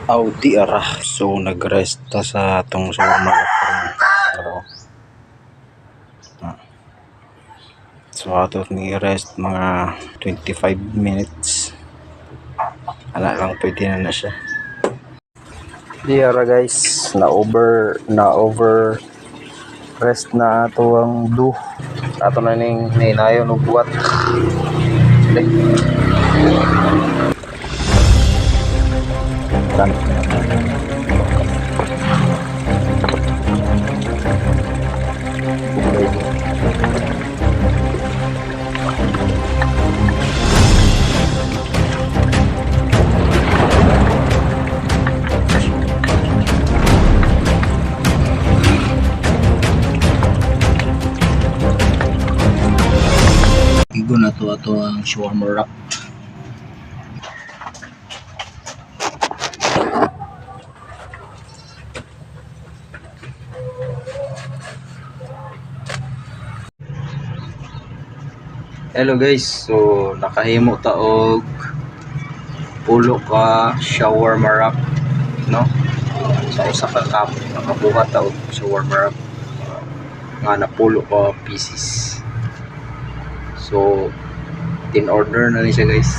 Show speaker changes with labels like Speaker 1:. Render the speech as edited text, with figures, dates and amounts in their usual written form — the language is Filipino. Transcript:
Speaker 1: Audi ara. So nagrest ta sa atong shawarma pero so ato ni rest mga 25 minutes. Ana lang pwede na siya. Di ara guys, na over rest na ato ang do. Ato na ning hinayon og buwat. Igo na to ato ang shawarma wrap. Hello guys, so nakahimo ta og pulo ka shawarma wrap, no? Sa usa ka cup nakabuhat ta og shawarma wrap nga na pulo ka pieces. So tin order na ni siya guys.